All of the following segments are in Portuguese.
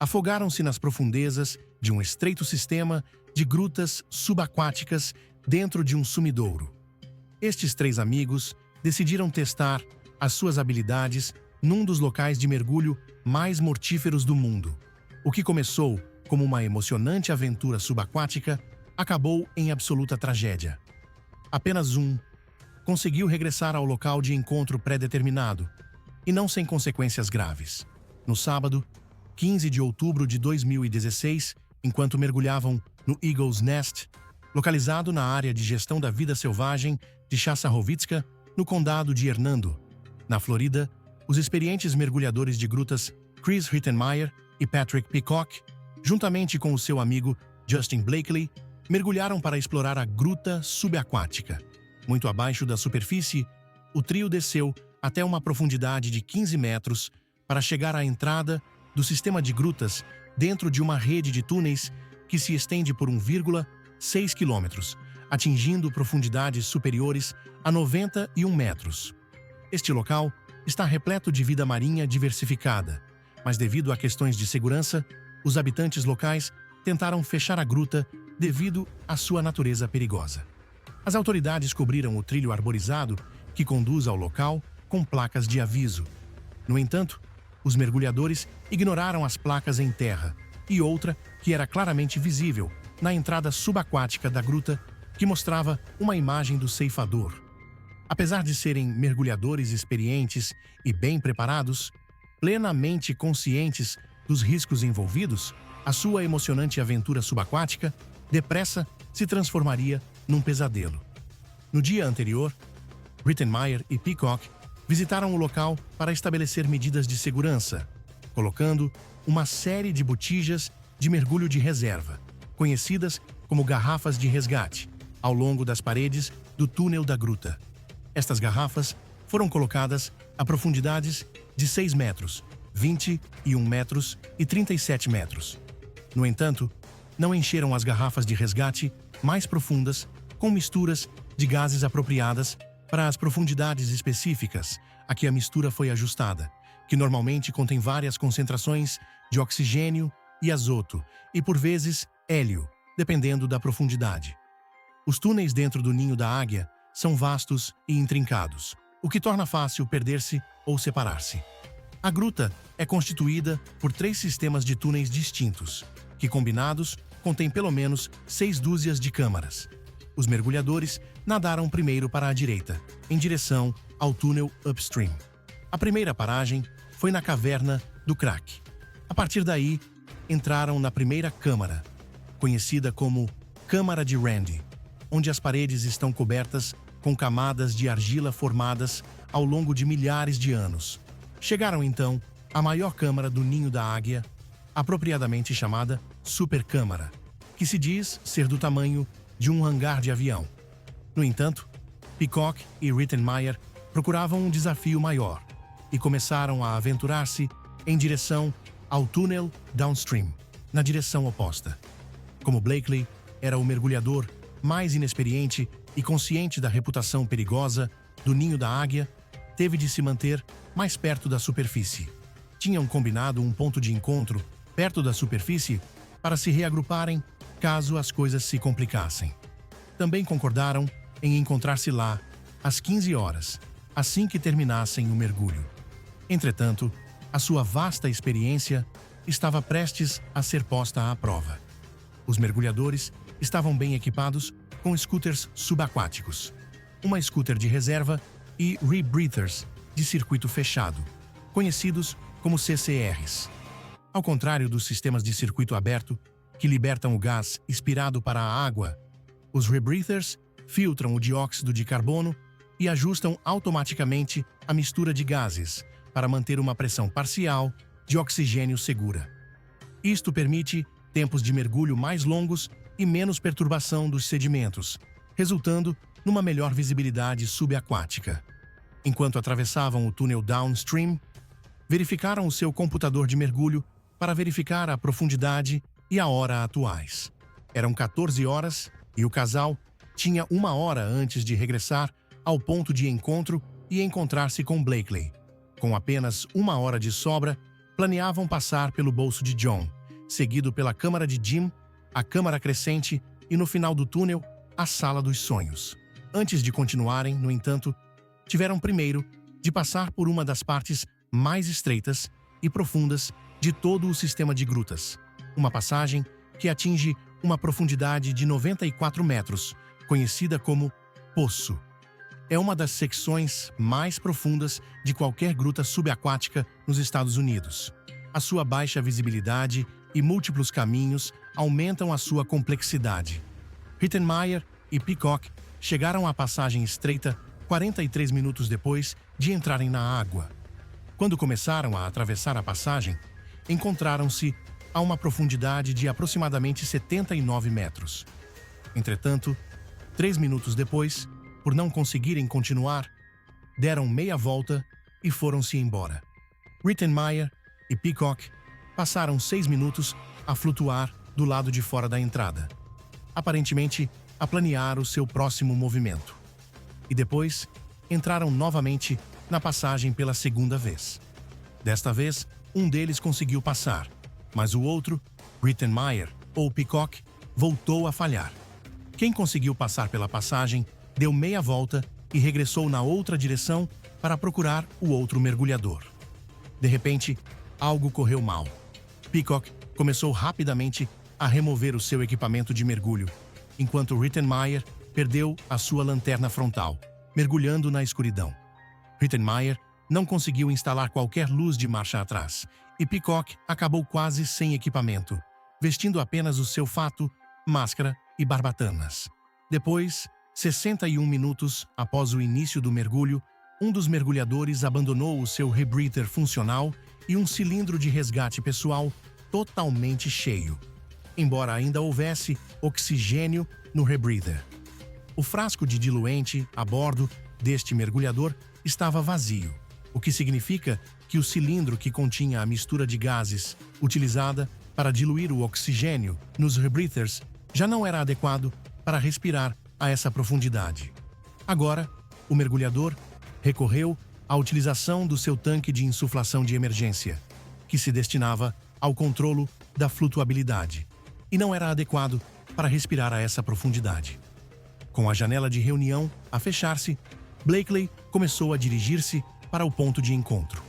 afogaram-se nas profundezas de um estreito sistema de grutas subaquáticas dentro de um sumidouro. Estes três amigos decidiram testar as suas habilidades num dos locais de mergulho mais mortíferos do mundo. O que começou como uma emocionante aventura subaquática acabou em absoluta tragédia. Apenas um conseguiu regressar ao local de encontro pré-determinado, e não sem consequências graves. No sábado, 15 de outubro de 2016, enquanto mergulhavam no Eagle's Nest, localizado na área de gestão da vida selvagem de Chassahovitska, no condado de Hernando, na Florida, os experientes mergulhadores de grutas Chris Rittenmeyer e Patrick Peacock, juntamente com o seu amigo Justin Blakely, mergulharam para explorar a gruta subaquática. Muito abaixo da superfície, o trio desceu até uma profundidade de 15 metros para chegar à entrada do sistema de grutas dentro de uma rede de túneis que se estende por 1,6 quilômetros, atingindo profundidades superiores a 91 metros. Este local está repleto de vida marinha diversificada, mas devido a questões de segurança, os habitantes locais tentaram fechar a gruta devido à sua natureza perigosa. As autoridades cobriram o trilho arborizado que conduz ao local com placas de aviso. No entanto, os mergulhadores ignoraram as placas em terra e outra que era claramente visível na entrada subaquática da gruta, que mostrava uma imagem do ceifador. Apesar de serem mergulhadores experientes e bem preparados, plenamente conscientes dos riscos envolvidos, a sua emocionante aventura subaquática depressa se transformaria num pesadelo. No dia anterior, Rittenmeyer e Peacock visitaram o local para estabelecer medidas de segurança, colocando uma série de botijas de mergulho de reserva, conhecidas como garrafas de resgate, ao longo das paredes do túnel da gruta. Estas garrafas foram colocadas a profundidades de 6 metros, 21 metros e 37 metros. No entanto, não encheram as garrafas de resgate mais profundas com misturas de gases apropriadas para as profundidades específicas a que a mistura foi ajustada, que normalmente contém várias concentrações de oxigênio e azoto e, por vezes, hélio, dependendo da profundidade. Os túneis dentro do ninho da águia são vastos e intrincados, o que torna fácil perder-se ou separar-se. A gruta é constituída por 3 sistemas de túneis distintos, que combinados contêm pelo menos 6 dúzias de câmaras. Os mergulhadores nadaram primeiro para a direita, em direção ao túnel upstream. A primeira paragem foi na caverna do Crack. A partir daí, entraram na primeira câmara, conhecida como Câmara de Randy, onde as paredes estão cobertas com camadas de argila formadas ao longo de milhares de anos. Chegaram então à maior câmara do ninho da águia, apropriadamente chamada Supercâmara, que se diz ser do tamanho de um hangar de avião. No entanto, Peacock e Rittenmeyer procuravam um desafio maior e começaram a aventurar-se em direção ao túnel downstream, na direção oposta. Como Blakely era o mergulhador mais inexperiente e consciente da reputação perigosa do ninho da águia, teve de se manter mais perto da superfície. Tinham combinado um ponto de encontro perto da superfície para se reagruparem caso as coisas se complicassem. Também concordaram em encontrar-se lá às 15 horas, assim que terminassem o mergulho. Entretanto, a sua vasta experiência estava prestes a ser posta à prova. Os mergulhadores estavam bem equipados com scooters subaquáticos, uma scooter de reserva e rebreathers de circuito fechado, conhecidos como CCRs. Ao contrário dos sistemas de circuito aberto, que libertam o gás expirado para a água, os rebreathers filtram o dióxido de carbono e ajustam automaticamente a mistura de gases para manter uma pressão parcial de oxigênio segura. Isto permite tempos de mergulho mais longos e menos perturbação dos sedimentos, resultando numa melhor visibilidade subaquática. Enquanto atravessavam o túnel downstream, verificaram o seu computador de mergulho para verificar a profundidade e a hora atuais. Eram 14 horas e o casal tinha 1 hora antes de regressar ao ponto de encontro e encontrar-se com Blakely. Com apenas 1 hora de sobra, Planeavam passar pelo bolso de John, seguido pela câmara de Jim, a câmara crescente e, no final do túnel, a sala dos sonhos. Antes de continuarem, no entanto, tiveram primeiro de passar por uma das partes mais estreitas e profundas de todo o sistema de grutas. Uma passagem que atinge uma profundidade de 94 metros, conhecida como Poço. É uma das secções mais profundas de qualquer gruta subaquática nos Estados Unidos. A sua baixa visibilidade e múltiplos caminhos aumentam a sua complexidade. Rittenmeyer e Peacock chegaram à passagem estreita 43 minutos depois de entrarem na água. Quando começaram a atravessar a passagem, encontraram-se a uma profundidade de aproximadamente 79 metros. Entretanto, 3 minutos depois, por não conseguirem continuar, deram meia volta e foram-se embora. Rittenmeyer e Peacock passaram 6 minutos a flutuar do lado de fora da entrada, aparentemente a planear o seu próximo movimento. E depois, entraram novamente na passagem pela segunda vez. Desta vez, um deles conseguiu passar, mas o outro, Rittenmeyer ou Peacock, voltou a falhar. Quem conseguiu passar pela passagem deu meia volta e regressou na outra direção para procurar o outro mergulhador. De repente, algo correu mal. Peacock começou rapidamente a remover o seu equipamento de mergulho, enquanto Rittenmeyer perdeu a sua lanterna frontal, mergulhando na escuridão. Rittenmeyer não conseguiu instalar qualquer luz de marcha atrás, e Peacock acabou quase sem equipamento, vestindo apenas o seu fato, máscara e barbatanas. Depois, 61 minutos após o início do mergulho, um dos mergulhadores abandonou o seu rebreather funcional e um cilindro de resgate pessoal totalmente cheio, embora ainda houvesse oxigênio no rebreather. O frasco de diluente a bordo deste mergulhador estava vazio, o que significa que o cilindro que continha a mistura de gases utilizada para diluir o oxigênio nos rebreathers já não era adequado para respirar a essa profundidade. Agora, o mergulhador recorreu à utilização do seu tanque de insuflação de emergência, que se destinava ao controlo da flutuabilidade, e não era adequado para respirar a essa profundidade. Com a janela de reunião a fechar-se, Blakely começou a dirigir-se para o ponto de encontro.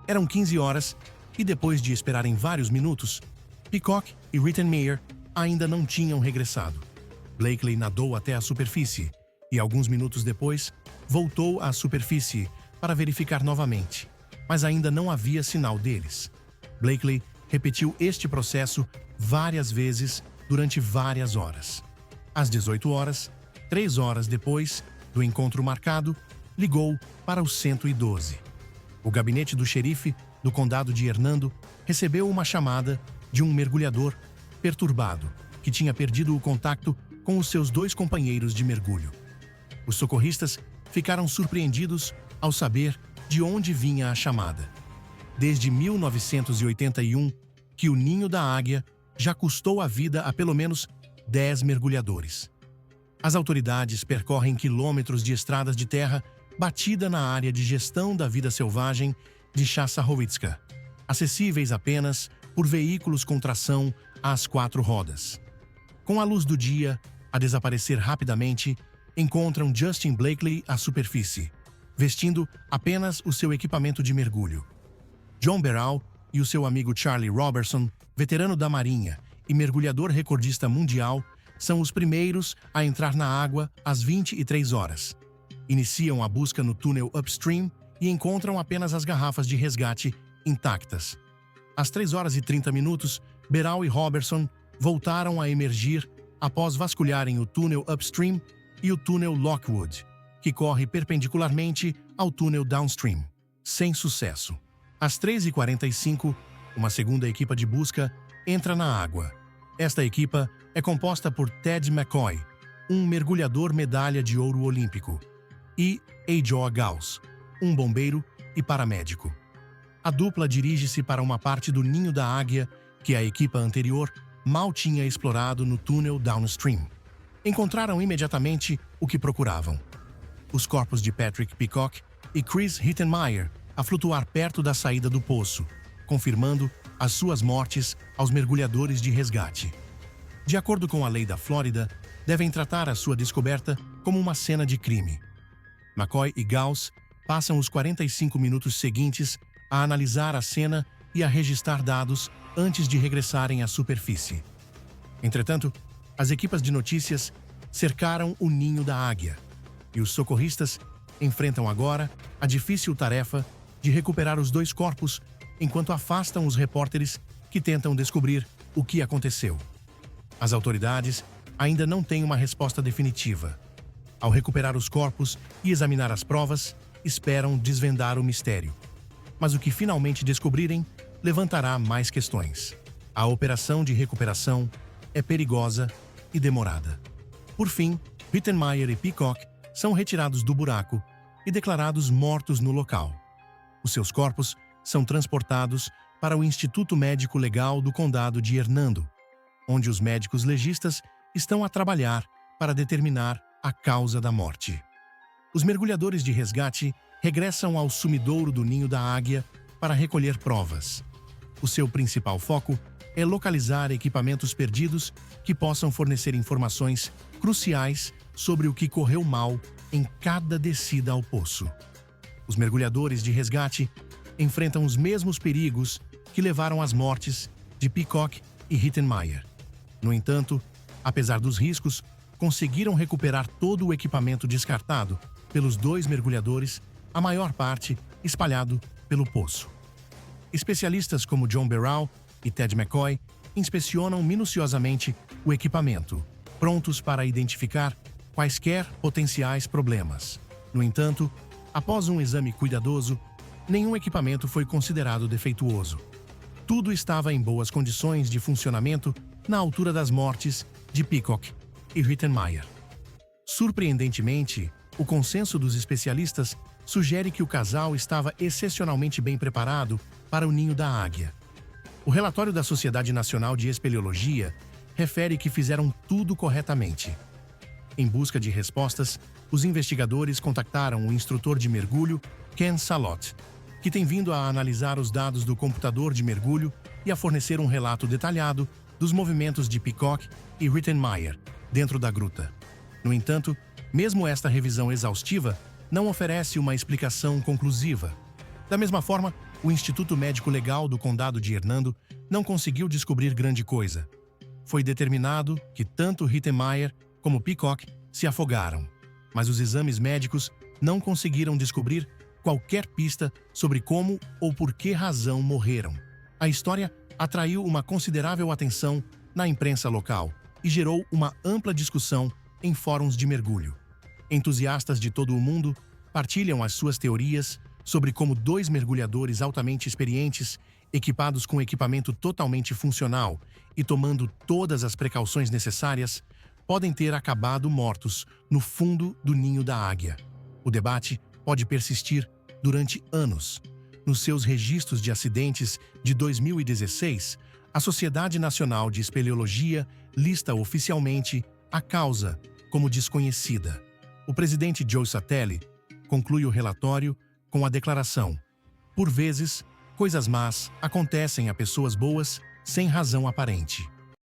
Eram 15 horas e, depois de esperarem vários minutos, Peacock e Rittenmeyer ainda não tinham regressado. Blakely nadou até a superfície e, alguns minutos depois, voltou à superfície para verificar novamente, mas ainda não havia sinal deles. Blakely repetiu este processo várias vezes durante várias horas. Às 18 horas, 3 horas depois do encontro marcado, ligou para o 112. O gabinete do xerife do condado de Hernando recebeu uma chamada de um mergulhador perturbado que tinha perdido o contato com os seus 2 companheiros de mergulho. Os socorristas ficaram surpreendidos ao saber de onde vinha a chamada. Desde 1981, que o Ninho da Águia já custou a vida a pelo menos 10 mergulhadores. As autoridades percorrem quilômetros de estradas de terra batida na área de gestão da vida selvagem de Chassahowitzka, acessíveis apenas por veículos com tração às 4 rodas. Com a luz do dia a desaparecer rapidamente, encontram Justin Blakely à superfície, vestindo apenas o seu equipamento de mergulho. John Barrow e o seu amigo Charlie Robertson, veterano da Marinha e mergulhador recordista mundial, são os primeiros a entrar na água às 23 horas. Iniciam a busca no túnel upstream e encontram apenas as garrafas de resgate intactas. Às 3 horas e 30 minutos, Barrow e Robertson voltaram a emergir após vasculharem o túnel upstream e o túnel Lockwood, que corre perpendicularmente ao túnel downstream, sem sucesso. Às 3h45, uma segunda equipa de busca entra na água. Esta equipa é composta por Ted McCoy, um mergulhador medalha de ouro olímpico, e Joe Gauss, um bombeiro e paramédico. A dupla dirige-se para uma parte do Ninho da Águia que a equipa anterior mal tinha explorado no túnel downstream. Encontraram imediatamente o que procuravam: os corpos de Patrick Peacock e Chris Rittenmeyer a flutuar perto da saída do poço, confirmando as suas mortes aos mergulhadores de resgate. De acordo com a lei da Flórida, devem tratar a sua descoberta como uma cena de crime. McCoy e Gauss passam os 45 minutos seguintes a analisar a cena e a registrar dados antes de regressarem à superfície. Entretanto, as equipas de notícias cercaram o ninho da águia e os socorristas enfrentam agora a difícil tarefa de recuperar os dois corpos enquanto afastam os repórteres que tentam descobrir o que aconteceu. As autoridades ainda não têm uma resposta definitiva. Ao recuperar os corpos e examinar as provas, esperam desvendar o mistério. Mas o que finalmente descobrirem levantará mais questões. A operação de recuperação é perigosa e demorada. Por fim, Rittenmeyer e Peacock são retirados do buraco e declarados mortos no local. Os seus corpos são transportados para o Instituto Médico Legal do Condado de Hernando, onde os médicos legistas estão a trabalhar para determinar a causa da morte. Os mergulhadores de resgate regressam ao sumidouro do Ninho da Águia para recolher provas. O seu principal foco é localizar equipamentos perdidos que possam fornecer informações cruciais sobre o que correu mal em cada descida ao poço. Os mergulhadores de resgate enfrentam os mesmos perigos que levaram às mortes de Peacock e Rittenmeyer. No entanto, apesar dos riscos, conseguiram recuperar todo o equipamento descartado pelos dois mergulhadores, a maior parte espalhado pelo poço. Especialistas como John Barrow e Ted McCoy inspecionam minuciosamente o equipamento, prontos para identificar quaisquer potenciais problemas. No entanto, após um exame cuidadoso, nenhum equipamento foi considerado defeituoso. Tudo estava em boas condições de funcionamento na altura das mortes de Peacock e Rittenmeyer. Surpreendentemente, o consenso dos especialistas sugere que o casal estava excepcionalmente bem preparado para o Ninho da Águia. O relatório da Sociedade Nacional de Espeleologia refere que fizeram tudo corretamente. Em busca de respostas, os investigadores contactaram o instrutor de mergulho, Ken Salot, que tem vindo a analisar os dados do computador de mergulho e a fornecer um relato detalhado dos movimentos de Peacock e Rittenmeyer dentro da gruta. No entanto, mesmo esta revisão exaustiva não oferece uma explicação conclusiva. Da mesma forma, o Instituto Médico Legal do Condado de Hernando não conseguiu descobrir grande coisa. Foi determinado que tanto Rittenmeyer como Peacock se afogaram, mas os exames médicos não conseguiram descobrir qualquer pista sobre como ou por que razão morreram. A história atraiu uma considerável atenção na imprensa local e gerou uma ampla discussão em fóruns de mergulho. Entusiastas de todo o mundo partilham as suas teorias sobre como dois mergulhadores altamente experientes, equipados com equipamento totalmente funcional e tomando todas as precauções necessárias, podem ter acabado mortos no fundo do Ninho da Águia. O debate pode persistir durante anos. Nos seus registros de acidentes de 2016, a Sociedade Nacional de Espeleologia lista oficialmente a causa como desconhecida. O presidente Joe Satelli conclui o relatório com a declaração: "Por vezes, coisas más acontecem a pessoas boas sem razão aparente."